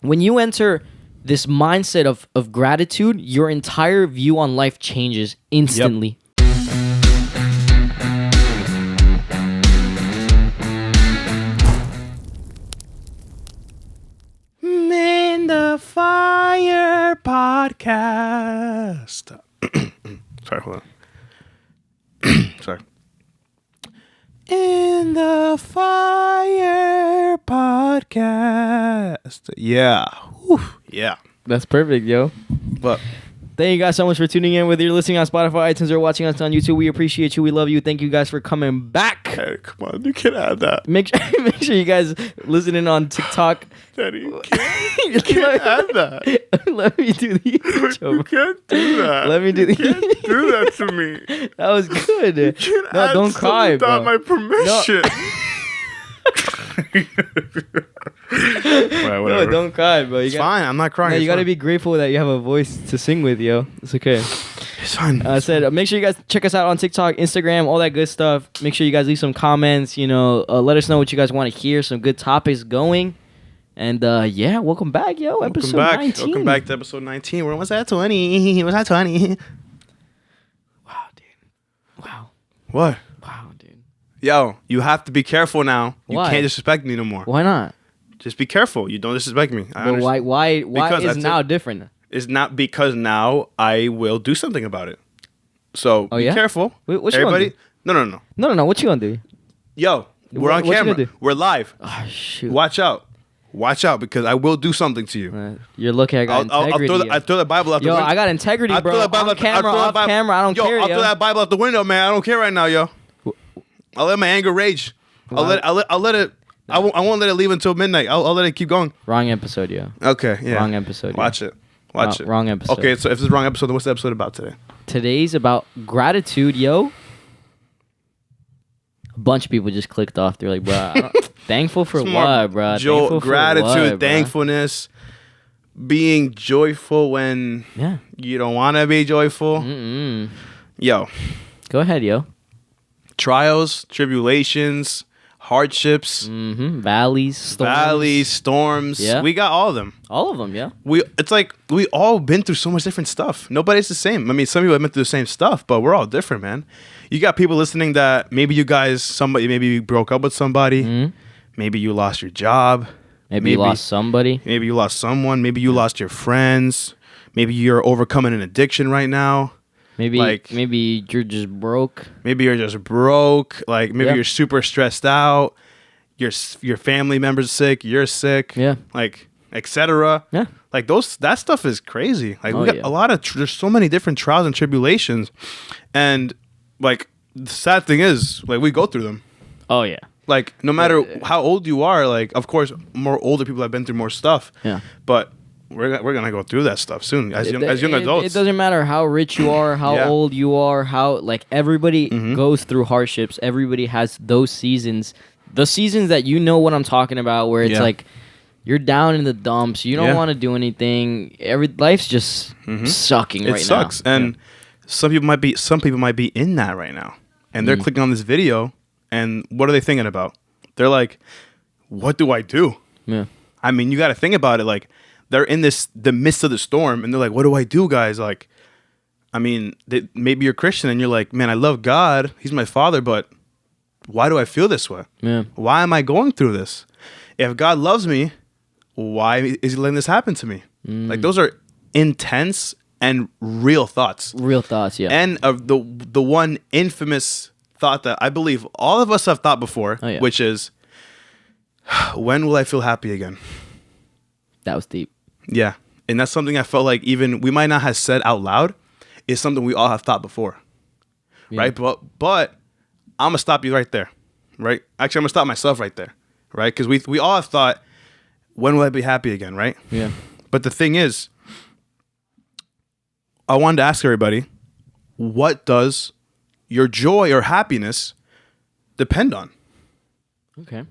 when you enter this mindset of gratitude, your entire view on life changes instantly. In the Fire Podcast. Sorry, hold on. Sorry. In the Fire Podcast. Yeah. Whew. Yeah. That's perfect, yo. But thank you guys so much for tuning in. Whether you're listening on Spotify, iTunes, or watching us on YouTube, we appreciate you. We love you. Thank you guys for coming back. hey, come on, you can't add that. Make sure you guys listening on TikTok. Daddy, you can't add that. Let me do the intro. You can't do that. Let me do the. You can't do that to me. That was good. You can't No, add don't cry, without bro. my permission. No, Whatever. don't cry, bro. It's fine. I'm not crying. No, you It's gotta fine. be grateful that you have a voice to sing with, yo. It's okay. It's fine. I said, make sure you guys check us out on TikTok, Instagram, all that good stuff. Make sure you guys leave some comments. Let us know what you guys want to hear. Some good topics going. And yeah, welcome back, yo. Episode 19. Welcome back to episode 19. Where was that 20? Was that 20? Wow, dude. Wow. What? Wow, dude. Yo, you have to be careful now. You Why? can't disrespect me no more. Why not? Just be careful. You don't disrespect me. But why Because is that's now it. different? It's not because now I will do something about it. So be yeah? careful. What you gonna Everybody. do? No. No. What you gonna do? Yo, we're on What you gonna camera. do? We're live. Oh, shoot. Watch out. Watch out because I will do something to you. You're lucky I got integrity. I'll throw the Bible out the Yo, window. I got integrity, I'll bro. throw the Bible On camera, off camera, I don't care, I'll throw that Bible out the window, man. I don't care right now, yo. I'll let my anger rage. I'll let it. I won't let it leave until midnight. I'll let it keep going. Wrong episode, yo. Okay, yeah. Wrong episode. Watch it. Watch it. Wrong episode. Okay, so if this is the wrong episode, then what's the episode about today? Today's about gratitude, yo. A bunch of people just clicked off. They're like, bro, thankful for what, bro? Thankful for gratitude, what, bruh? thankfulness, being joyful when you don't want to be joyful. Yo, go ahead, yo. trials, tribulations, hardships, Valleys, storms. Yeah. We got all of them. all of them, yeah. It's like we all been through so much different stuff. Nobody's the same. I mean, some people have been through the same stuff, but we're all different, man. You got people listening that maybe maybe you broke up with somebody. Maybe you lost your job. Maybe you lost somebody. Maybe you lost someone. Maybe you lost your friends. Maybe you're overcoming an addiction right now. Maybe you're just broke. Maybe you're just broke. Like maybe you're super stressed out. Your family member's sick. You're sick. Yeah. Like etc. Yeah. Like that stuff is crazy. Like we got yeah. a lot of there's so many different trials and tribulations, and like the sad thing is like we go through them. Oh yeah. Like no matter how old you are, like of course more older people have been through more stuff. Yeah. But we're gonna go through that stuff soon as young adults. It doesn't matter how rich you are, how old you are, how like everybody goes through hardships. Everybody has those seasons. The seasons that you know what I'm talking about, where it's like you're down in the dumps. You don't want to do anything. Life's just sucking right now. It sucks, and some people might be in that right now, and they're clicking on this video, and what are they thinking about? They're like, "What do I do?" Yeah. I mean, you got to think about it. Like, they're in the midst of the storm, and they're like, "What do I do, guys?" Like, I mean, maybe you're Christian, and you're like, "Man, I love God. He's my father, but why do I feel this way? Yeah. Why am I going through this? If God loves me, why is he letting this happen to me?" Like, those are intense and real thoughts. Real thoughts, yeah. And the one infamous thought that I believe all of us have thought before, which is, when will I feel happy again? That was deep. Yeah. And that's something I felt like even we might not have said out loud. It's something we all have thought before. Yeah. Right? But I'm going to stop you right there. Right? Actually, I'm going to stop myself right there. Right? Because we all have thought, when will I be happy again? Right? Yeah. But the thing is, I wanted to ask everybody, what does your joy or happiness depend on? Okay.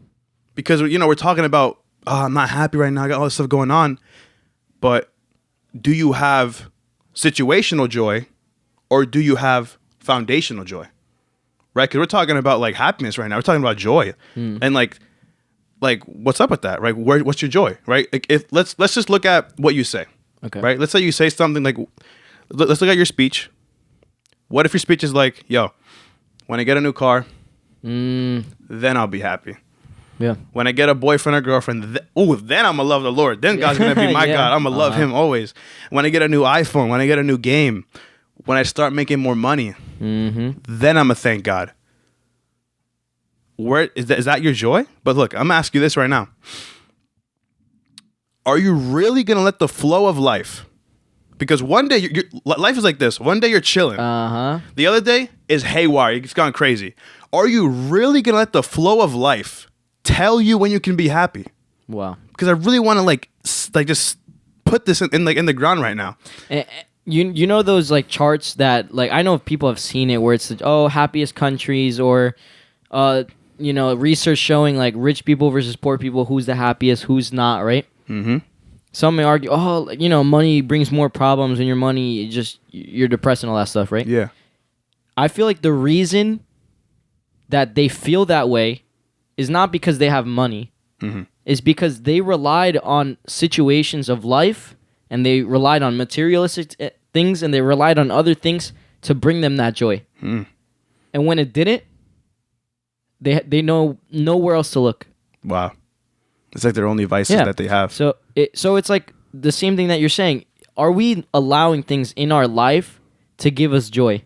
Because, we're talking about, I'm not happy right now. I got all this stuff going on. But do you have situational joy or do you have foundational joy? Right? Because we're talking about like happiness right now. We're talking about joy. And like like, what's up with that, right? What's your joy, right? Like, if let's just look at what you say, Okay. right? Let's say you say something like, let's look at your speech. What if your speech is like, yo, when I get a new car, then I'll be happy. Yeah. When I get a boyfriend or girlfriend, then I'm gonna love the Lord. Then God's gonna be my God. I'm gonna love Him always. When I get a new iPhone, when I get a new game, when I start making more money, then I'm gonna thank God. Where is that your joy? But look, I'm gonna ask you this right now. Are you really gonna let the flow of life? Because one day life is like this. One day you're chilling. The other day is haywire. It's gone crazy. Are you really gonna let the flow of life tell you when you can be happy? Wow. Because I really want to like just put this in the ground right now. You know those like charts that like I know people have seen it where it's happiest countries or research showing like rich people versus poor people, who's the happiest, who's not, right? Mm-hmm. Some may argue, money brings more problems, and your money you're depressed and all that stuff, right? Yeah. I feel like the reason that they feel that way is not because they have money. Is because they relied on situations of life, and they relied on materialistic things, and they relied on other things to bring them that joy. And when it didn't, they know nowhere else to look. Wow. It's like their only vices that they have. So it's like the same thing that you're saying. Are we allowing things in our life to give us joy?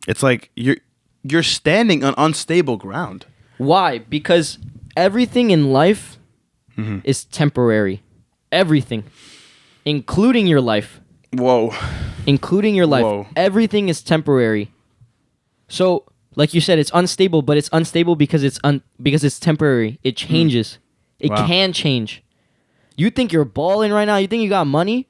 It's like you're standing on unstable ground. Why? Because everything in life is temporary. Everything. Including your life. Whoa. Including your life. Whoa. Everything is temporary. So, like you said, it's unstable, but it's unstable because it's temporary. It changes. It can change. You think you're balling right now? You think you got money?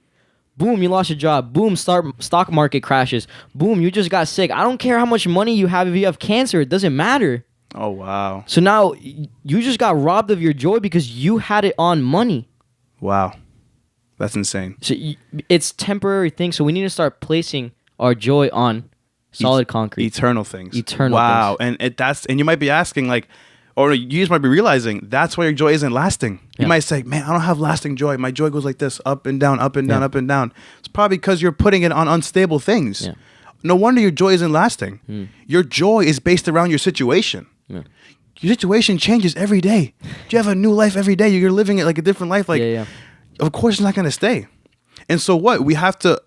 Boom, you lost your job. Boom, stock market crashes. Boom, you just got sick. I don't care how much money you have. If you have cancer, it doesn't matter. Oh, wow. So now you just got robbed of your joy because you had it on money. Wow. That's insane. So it's temporary things. So we need to start placing our joy on solid concrete. Eternal things. Wow. And and you might be asking like, or you just might be realizing that's why your joy isn't lasting. You might say, man, I don't have lasting joy. My joy goes like this, up and down, up and down, up and down. It's probably because you're putting it on unstable things. Yeah. No wonder your joy isn't lasting. Your joy is based around your situation. Yeah. Your situation changes every day. You have a new life every day. You're living it like a different life. Like, of course it's not going to stay. And so what? We have to,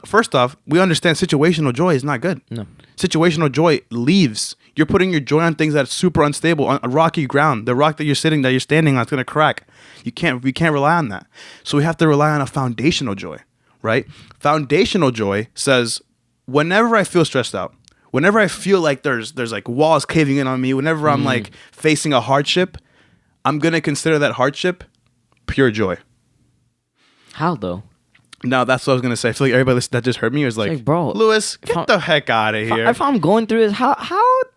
first off, we understand situational joy is not good. No. Situational joy leaves. You're putting your joy on things that are super unstable, on a rocky ground. The rock that you're standing on, it's going to crack. We can't rely on that. So we have to rely on a foundational joy, right? Foundational joy says, whenever I feel stressed out, whenever I feel like there's like walls caving in on me, whenever I'm like facing a hardship, I'm going to consider that hardship pure joy. How though? No, that's what I was going to say. I feel like everybody that just heard me was like, bro, Lewis, get the heck out of here. If I'm going through this, how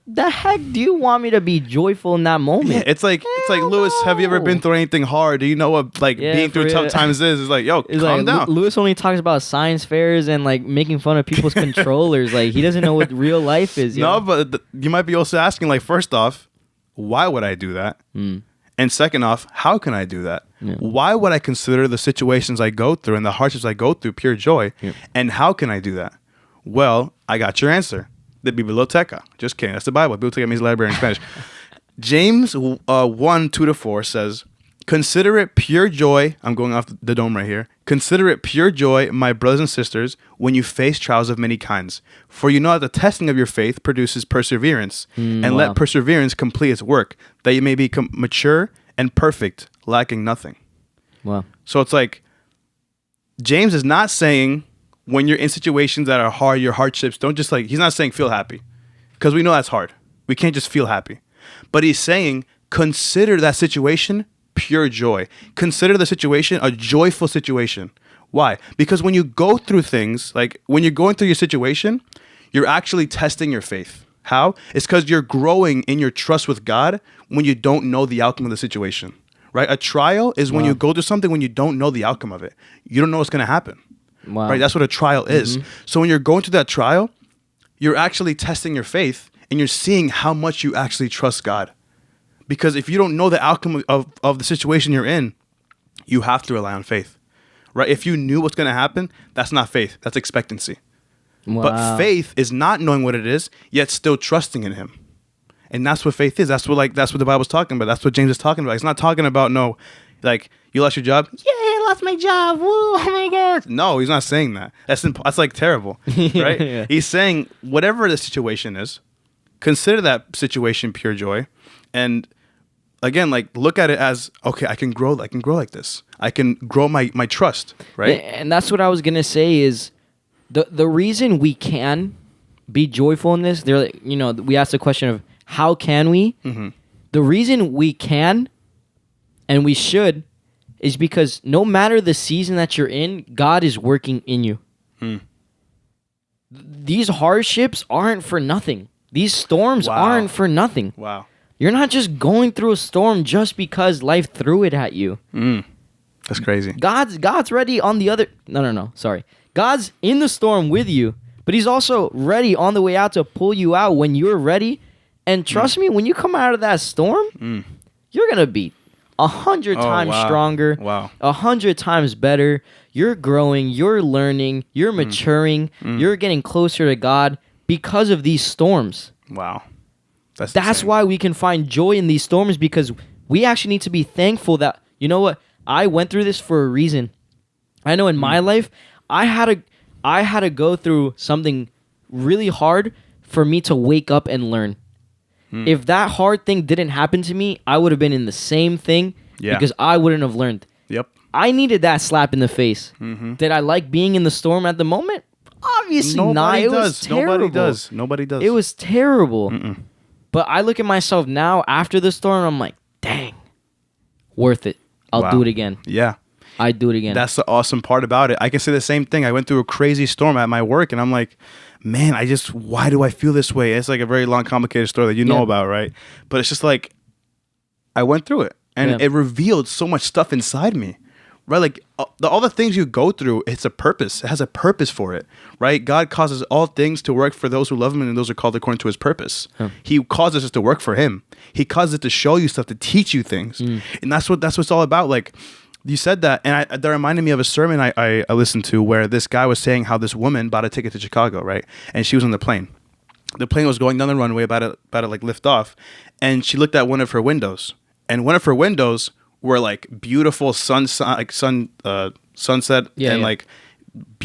the heck do you want me to be joyful in that moment? Yeah, it's like Lewis, have you ever been through anything hard? Do you know what being through tough times is? It's like, calm down. Lewis only talks about science fairs and like making fun of people's controllers. Like he doesn't know what real life is. No, but you might be also asking, like, first off, why would I do that? And second off, how can I do that? Yeah. Why would I consider the situations I go through and the hardships I go through pure joy? Yeah. And how can I do that? Well, I got your answer. The biblioteca. Just kidding. That's the Bible. Biblioteca means library in Spanish. James 1:2-4 says, consider it pure joy. I'm going off the dome right here. Consider it pure joy, my brothers and sisters, when you face trials of many kinds. For you know that the testing of your faith produces perseverance. And let perseverance complete its work, that you may become mature and perfect, lacking nothing. Wow. So it's like, James is not saying when you're in situations that are hard, your hardships, don't just like, he's not saying feel happy. Because we know that's hard. We can't just feel happy. But he's saying, consider that situation pure joy. Consider the situation a joyful situation. Why? Because when you go through things, like when you're going through your situation, you're actually testing your faith. How? It's because you're growing in your trust with God when you don't know the outcome of the situation, right? A trial is when you go through something when you don't know the outcome of it. You don't know what's going to happen, right? That's what a trial is. So when you're going through that trial, you're actually testing your faith and you're seeing how much you actually trust God. Because if you don't know the outcome of the situation you're in, you have to rely on faith, right? If you knew what's going to happen, that's not faith. That's expectancy. Wow. But faith is not knowing what it is, yet still trusting in him. And that's what faith is. That's what the Bible's talking about. That's what James is talking about. He's not talking about, no, like, you lost your job? Yeah, I lost my job. Woo, oh my God. No, he's not saying that. That's like terrible, right? Yeah. He's saying whatever the situation is, consider that situation pure joy. And again, like, look at it as, okay, I can grow like this. I can grow my trust, right? And that's what I was going to say is the reason we can be joyful in this, we asked the question of how can we? Mm-hmm. The reason we can and we should is because no matter the season that you're in, God is working in you. These hardships aren't for nothing. These storms aren't for nothing. Wow. You're not just going through a storm just because life threw it at you. That's crazy. God's ready on the other... No. Sorry. God's in the storm with you, but he's also ready on the way out to pull you out when you're ready. And trust me, when you come out of that storm, you're going to be 100 times stronger, 100 times better. You're growing, you're learning, you're maturing, you're getting closer to God because of these storms. Wow. That's why we can find joy in these storms, because we actually need to be thankful that, you know what, I went through this for a reason. I know in my life, I had to go through something really hard for me to wake up and learn. If that hard thing didn't happen to me, I would have been in the same thing because I wouldn't have learned. Yep. I needed that slap in the face. Did I like being in the storm at the moment? Obviously not. It was terrible. Nobody does. It was terrible. But I look at myself now after the storm, and I'm like, dang, worth it. I'll do it again. Yeah. I'd do it again. That's the awesome part about it. I can say the same thing. I went through a crazy storm at my work, and I'm like, man, why do I feel this way? It's like a very long, complicated story that you know about, right? But it's just like, I went through it, and it revealed so much stuff inside me, right? Like, all the things you go through, it's a purpose. It has a purpose for it, right? God causes all things to work for those who love him, and those are called according to his purpose. He causes us to work for him. He causes it to show you stuff, to teach you things. And that's what it's all about. Like, you said that, and that reminded me of a sermon I listened to where this guy was saying how this woman bought a ticket to Chicago, right? And she was on the plane. The plane was going down the runway, about to like lift off, and she looked at one of her windows, and one of her windows were like beautiful sunset, and like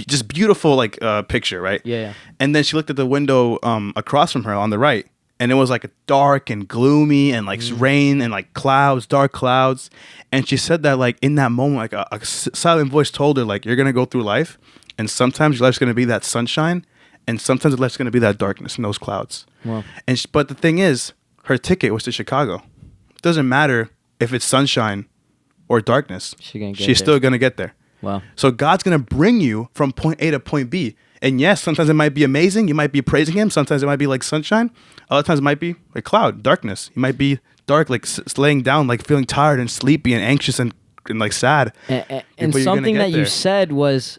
just beautiful like picture, right? Yeah. And then she looked at the window across from her on the right, and it was like dark and gloomy and like rain and like clouds, dark clouds. And she said that like in that moment, like a silent voice told her, like, you're going to go through life, and sometimes your life's going to be that sunshine, and sometimes your life's going to be that darkness and those clouds. Wow. But the thing is, her ticket was to Chicago. It doesn't matter if it's sunshine or darkness. She's still going to get there. Wow. So God's going to bring you from point A to point B. And yes, sometimes it might be amazing. You might be praising him. Sometimes it might be like sunshine. Other times it might be like cloud, darkness. You might be dark, like laying down, like feeling tired and sleepy and anxious and like sad. And something that you said was,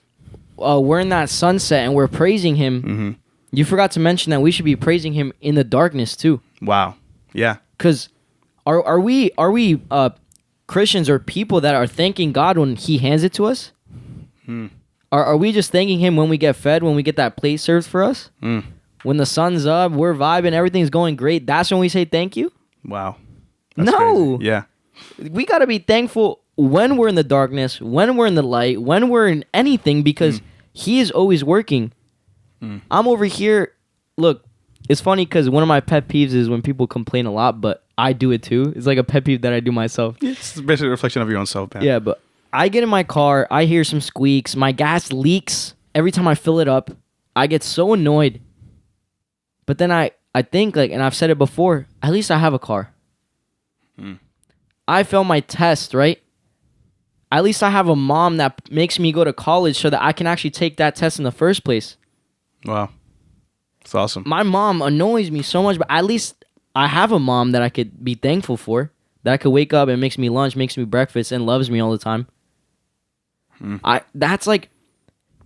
we're in that sunset and we're praising him. You forgot to mention that we should be praising him in the darkness too. Wow. Yeah. Because are we Christians or people that are thanking God when he hands it to us? Are we just thanking him when we get fed, when we get that plate served for us? When the sun's up, we're vibing, everything's going great, that's when we say thank you? Wow. That's no. Crazy. Yeah. We got to be thankful when we're in the darkness, when we're in the light, when we're in anything, because he is always working. I'm over here. Look, it's funny because one of my pet peeves is when people complain a lot, but I do it too. It's like a pet peeve that I do myself. It's basically a reflection of your own self, man. Yeah, but I get in my car, I hear some squeaks, my gas leaks every time I fill it up. I get so annoyed. But then I think, like, and I've said it before, at least I have a car. I failed my test, right? At least I have a mom that makes me go to college so that I can actually take that test in the first place. Wow. That's awesome. My mom annoys me so much, but at least I have a mom that I could be thankful for, that I could wake up and makes me lunch, makes me breakfast, and loves me all the time. That's like,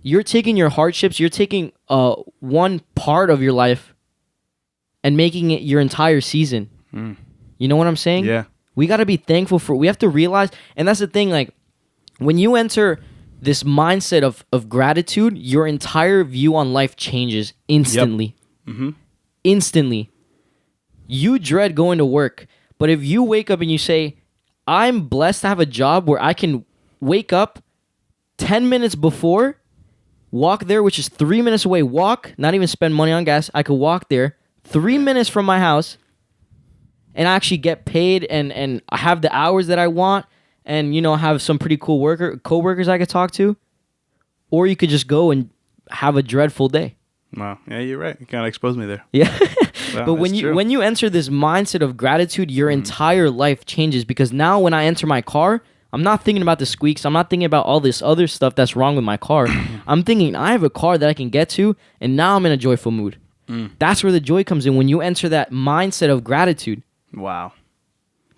you're taking your hardships, you're taking one part of your life and making it your entire season. You know what I'm saying? Yeah. We got to be thankful for, we have to realize, and that's the thing, like, when you enter this mindset of gratitude, your entire view on life changes instantly. Yep. Mm-hmm. Instantly. You dread going to work, but if you wake up and you say, I'm blessed to have a job where I can wake up 10 minutes before, walk there, which is 3 minutes away, walk, not even spend money on gas, I could walk there 3 minutes from my house and actually get paid and have the hours that I want and, you know, have some pretty cool co-workers I could talk to. Or you could just go and have a dreadful day. Wow. Yeah, you're right. You kind of exposed me there. Yeah. Wow, but when you enter this mindset of gratitude, your entire life changes, because now when I enter my car, I'm not thinking about the squeaks. I'm not thinking about all this other stuff that's wrong with my car. I'm thinking I have a car that I can get to, and now I'm in a joyful mood. That's where the joy comes in, when you enter that mindset of gratitude. Wow.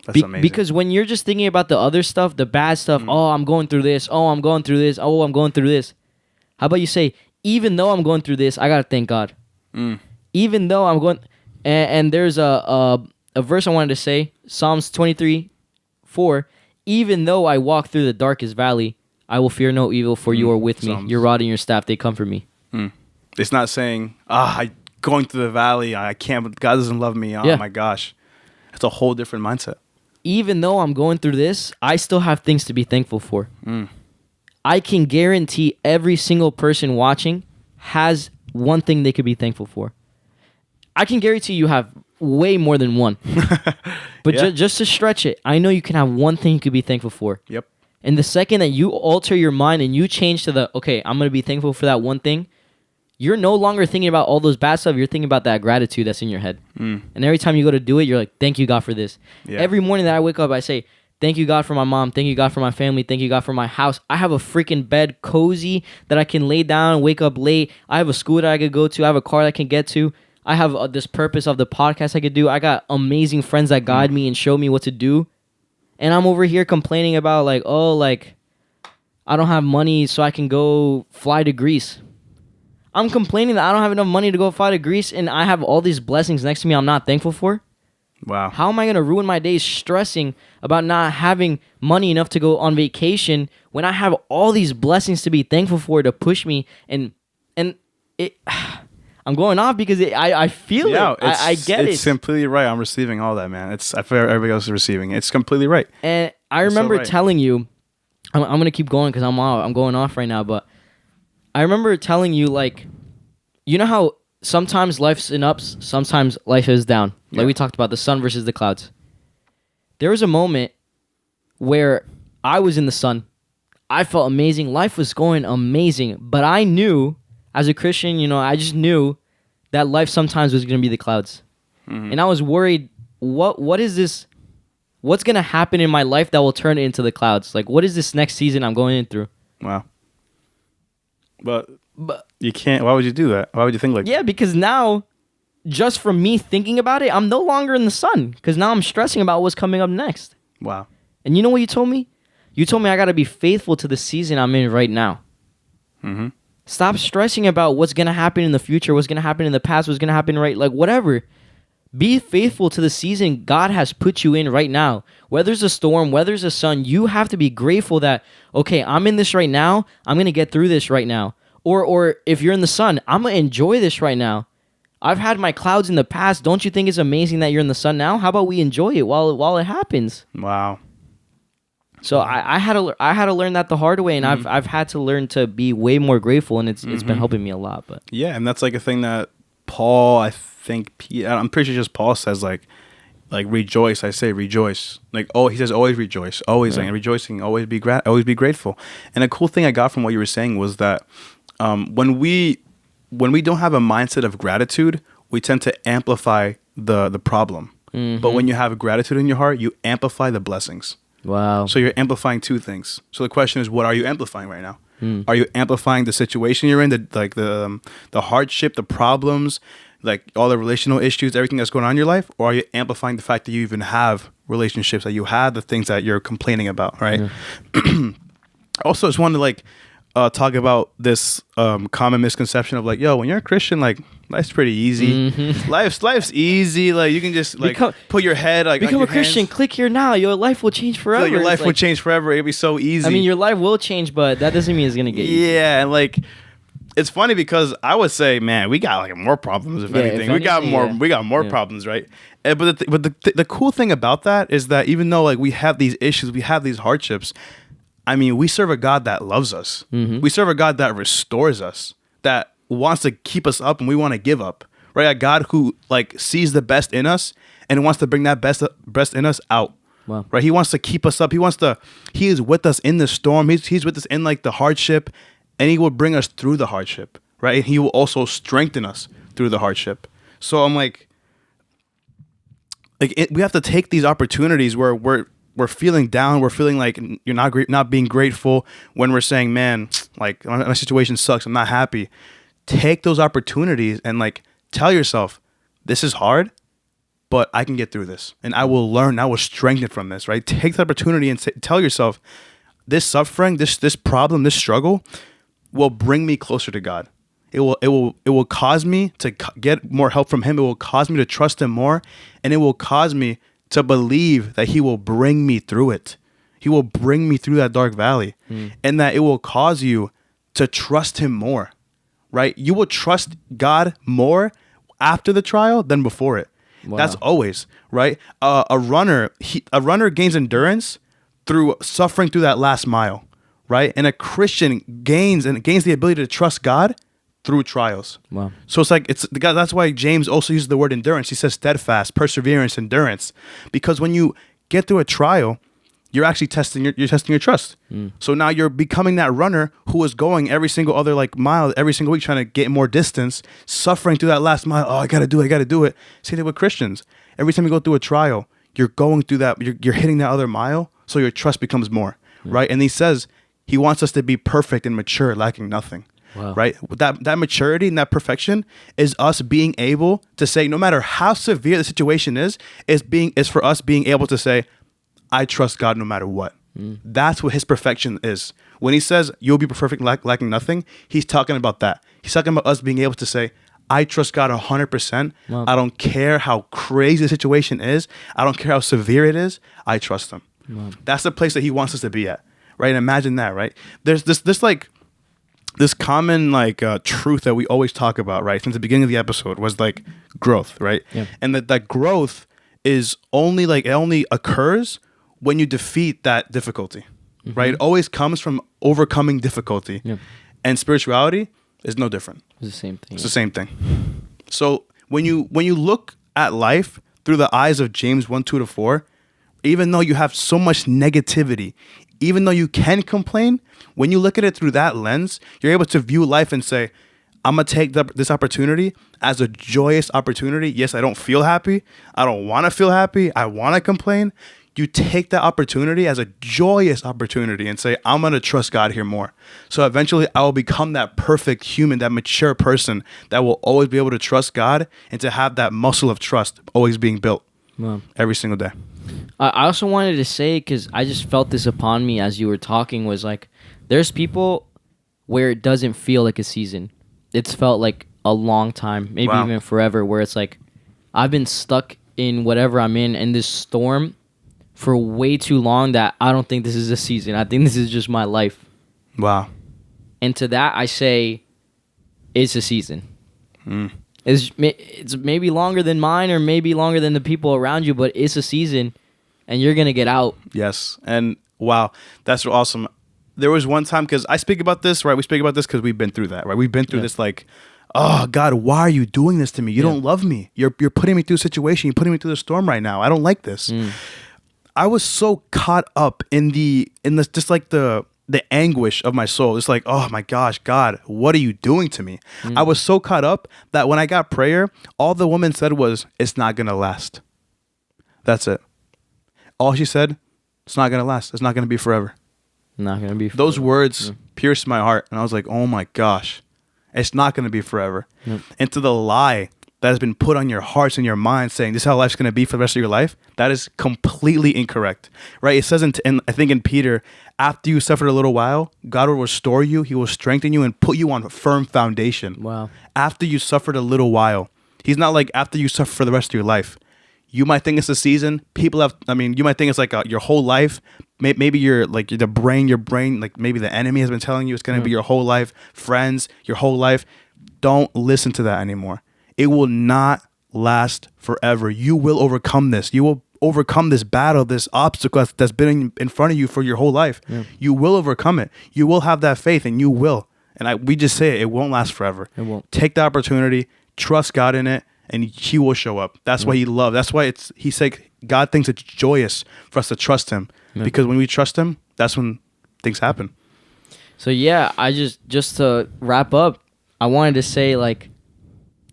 That's amazing. Because when you're just thinking about the other stuff, the bad stuff, oh, I'm going through this, oh, I'm going through this, oh, I'm going through this. How about you say, even though I'm going through this, I got to thank God. Even though I'm going... And there's a verse I wanted to say, Psalms 23:4. Even though I walk through the darkest valley, I will fear no evil, for you are with me. Your rod and your staff, they comfort me. It's not saying, I going through the valley, I can't, God doesn't love me. Oh my gosh. It's a whole different mindset. Even though I'm going through this, I still have things to be thankful for. I can guarantee every single person watching has one thing they could be thankful for. I can guarantee you have way more than one. But just to stretch it, I know you can have one thing you could be thankful for. Yep. And the second that you alter your mind and you change to the, okay, I'm going to be thankful for that one thing, you're no longer thinking about all those bad stuff. You're thinking about that gratitude that's in your head. And every time you go to do it, you're like, thank you, God, for this. Yeah. Every morning that I wake up, I say, thank you, God, for my mom. Thank you, God, for my family. Thank you, God, for my house. I have a freaking bed, cozy, that I can lay down, wake up late. I have a school that I could go to. I have a car that I can get to. I have this purpose of the podcast I could do. I got amazing friends that guide me and show me what to do. And I'm over here complaining about, like, oh, like, I don't have money so I can go fly to Greece. I'm complaining that I don't have enough money to go fly to Greece, and I have all these blessings next to me I'm not thankful for. Wow. How am I going to ruin my days stressing about not having money enough to go on vacation when I have all these blessings to be thankful for to push me? And it... I'm going off because I feel it. I get it. It's completely right. I'm receiving all that, man. I feel everybody else is receiving it. It's completely right. And I remember telling you, I'm going to keep going because I'm going off right now, but I remember telling you, like, you know how sometimes life's in ups, sometimes life is down. Like we talked about the sun versus the clouds. There was a moment where I was in the sun. I felt amazing. Life was going amazing, but I knew... As a Christian, you know, I just knew that life sometimes was going to be the clouds. And I was worried, what is this? What's going to happen in my life that will turn it into the clouds? Like, what is this next season I'm going in through? Wow. But you can't, why would you do that? Why would you think like that? Yeah, because now, just from me thinking about it, I'm no longer in the sun. Because now I'm stressing about what's coming up next. Wow. And you know what you told me? You told me I got to be faithful to the season I'm in right now. Stop stressing about what's going to happen in the future, what's going to happen in the past, what's going to happen like whatever. Be faithful to the season God has put you in right now. Whether it's a storm, whether it's a sun, you have to be grateful that, okay, I'm in this right now. I'm going to get through this right now. Or if you're in the sun, I'm going to enjoy this right now. I've had my clouds in the past. Don't you think it's amazing that you're in the sun now? How about we enjoy it while it happens? Wow. So I had to learn that the hard way, and I've had to learn to be way more grateful, and it's been helping me a lot. But yeah, and that's like a thing that Paul, I'm pretty sure just Paul says like rejoice. I say rejoice. Like he says always rejoice, always like rejoicing, always be grateful. And a cool thing I got from what you were saying was that when we don't have a mindset of gratitude, we tend to amplify the problem. But when you have gratitude in your heart, you amplify the blessings. Wow. So you're amplifying two things. So the question is, what are you amplifying right now? Are you amplifying the situation you're in, the hardship, the problems, like all the relational issues, everything that's going on in your life? Or are you amplifying the fact that you even have relationships, that you have the things that you're complaining about, right? Also, just wanted to talk about this common misconception of like, yo, when you're a Christian, like life's pretty easy. Mm-hmm. Life's easy. Like you can just like put your head like become a Christian. Hands. Click here now. Your life will change forever. Like, your life will change forever. It'll be so easy. I mean, your life will change, but that doesn't mean it's gonna get easy. Yeah, and like it's funny because I would say, man, we got like more problems. If anything, we got more problems, right? But the cool thing about that is that even though like we have these issues, we have these hardships. I mean, we serve a God that loves us. Mm-hmm. We serve a God that restores us, that wants to keep us up and we want to give up, right? A God who like sees the best in us and wants to bring that best in us out, wow. Right? He wants to keep us up. He is with us in the storm. He's with us in like the hardship, and he will bring us through the hardship, right? And he will also strengthen us through the hardship. So I'm like we have to take these opportunities where we're feeling down. We're feeling like you're not being grateful when we're saying, man, like my situation sucks. I'm not happy. Take those opportunities and like tell yourself, this is hard, but I can get through this and I will learn. I will strengthen from this, right? Take the opportunity and tell yourself this suffering, this problem, this struggle will bring me closer to God. It will cause me to get more help from him. It will cause me to trust him more, and it will cause me to believe that he will bring me through it. He will bring me through that dark valley, and that it will cause you to trust him more, right? You will trust God more after the trial than before it. Wow. That's always, right? A runner gains endurance through suffering through that last mile, right? And a Christian gains the ability to trust God through trials. Wow. So it's like that's why James also uses the word endurance. He says steadfast, perseverance, endurance, because when you get through a trial, you're actually testing your trust. So now you're becoming that runner who is going every single other like mile every single week trying to get more distance, suffering through that last mile. Oh, I got to do it. Same thing with Christians. Every time you go through a trial, you're going through that, you're hitting that other mile, so your trust becomes more, right? And he says he wants us to be perfect and mature, lacking nothing. Wow. Right? That maturity and that perfection is us being able to say, no matter how severe the situation is for us being able to say, I trust God no matter what. That's what his perfection is. When he says you'll be perfect, lacking nothing, he's talking about that. He's talking about us being able to say, I trust God 100%. Wow. I don't care how crazy the situation is. I don't care how severe it is. I trust him. Wow. That's the place that he wants us to be at, right? And imagine that, right? There's this common like truth that we always talk about, right, since the beginning of the episode was like growth, right? Yeah. And that growth is it only occurs when you defeat that difficulty, right? It always comes from overcoming difficulty. Yeah. And spirituality is no different. It's the same thing. It's the same thing. So when you look at life through the eyes of James 1:2-4, even though you have so much negativity, even though you can complain, when you look at it through that lens, you're able to view life and say, I'm going to take this opportunity as a joyous opportunity. Yes, I don't feel happy. I don't want to feel happy. I want to complain. You take that opportunity as a joyous opportunity and say, I'm going to trust God here more. So eventually I will become that perfect human, that mature person that will always be able to trust God and to have that muscle of trust always being built every single day. I also wanted to say, because I just felt this upon me as you were talking, was like, there's people where it doesn't feel like a season. It's felt like a long time, maybe even forever, where it's like, I've been stuck in whatever I'm in this storm for way too long that I don't think this is a season. I think this is just my life. Wow. And to that, I say, it's a season. It's maybe longer than mine or maybe longer than the people around you, but it's a season and you're going to get out. Yes. And wow, that's awesome. There was one time, because I speak about this, right? We speak about this because we've been through that, right? We've been through this like, oh, God, why are you doing this to me? You don't love me. You're putting me through a situation. You're putting me through the storm right now. I don't like this. I was so caught up in this just like the anguish of my soul. It's like, oh my gosh, God, what are you doing to me? I was so caught up that when I got prayer, all the woman said was, it's not going to last. That's it. All she said, it's not going to last. It's not going to be forever. Not going to be forever. Those words pierced my heart. And I was like, oh my gosh, it's not going to be forever. And to the lie that has been put on your hearts and your mind saying this is how life's going to be for the rest of your life, that is completely incorrect, right? It says I think in Peter, after you suffered a little while, God will restore you. He will strengthen you and put you on a firm foundation. Wow. After you suffered a little while. He's not like after you suffer for the rest of your life. You might think it's a season. You might think it's like your whole life. Maybe your brain, like maybe the enemy has been telling you it's going to be your whole life, friends, your whole life. Don't listen to that anymore. It will not last forever. You will overcome this. You will overcome this battle, this obstacle that's been in front of you for your whole life. Yeah. You will overcome it. You will have that faith, and you will. And we just say it won't last forever. It won't. Take the opportunity, trust God in it, and He will show up. That's why He loves. That's why He said God thinks it's joyous for us to trust Him, because when we trust Him, that's when things happen. So yeah, I just to wrap up, I wanted to say, like,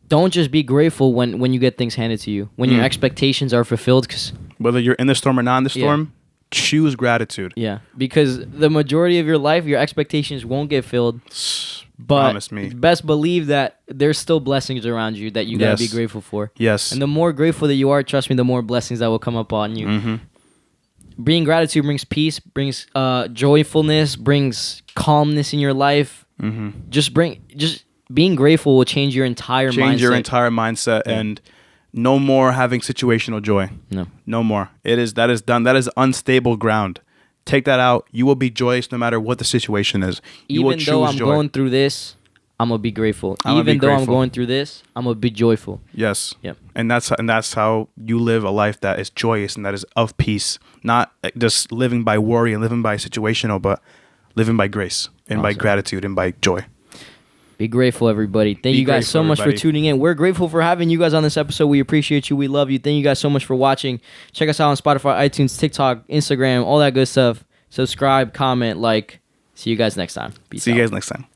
don't just be grateful when you get things handed to you, when your expectations are fulfilled. Cause whether you're in the storm or not in the storm, choose gratitude. Yeah, because the majority of your life, your expectations won't get filled. But promise me. Best believe that there's still blessings around you that you gotta be grateful for. Yes. And the more grateful that you are, trust me, the more blessings that will come upon you. Mm-hmm. Being gratitude brings peace, brings joyfulness, brings calmness in your life. Mm-hmm. Just being grateful will change your entire mindset. Change your entire mindset, and no more having situational joy. No more. That is done. That is unstable ground. Take that out. You will be joyous no matter what the situation is. Even though I'm going through this, I'm gonna be grateful. Even though I'm going through this, I'm gonna be joyful. Yes. Yep. And that's how you live a life that is joyous and that is of peace. Not just living by worry and living by situational, but living by grace and by gratitude and by joy. Be grateful, everybody. Thank you guys so much for tuning in. We're grateful for having you guys on this episode. We appreciate you. We love you. Thank you guys so much for watching. Check us out on Spotify, iTunes, TikTok, Instagram, all that good stuff. Subscribe, comment, like. See you guys next time. Peace out. See you guys next time.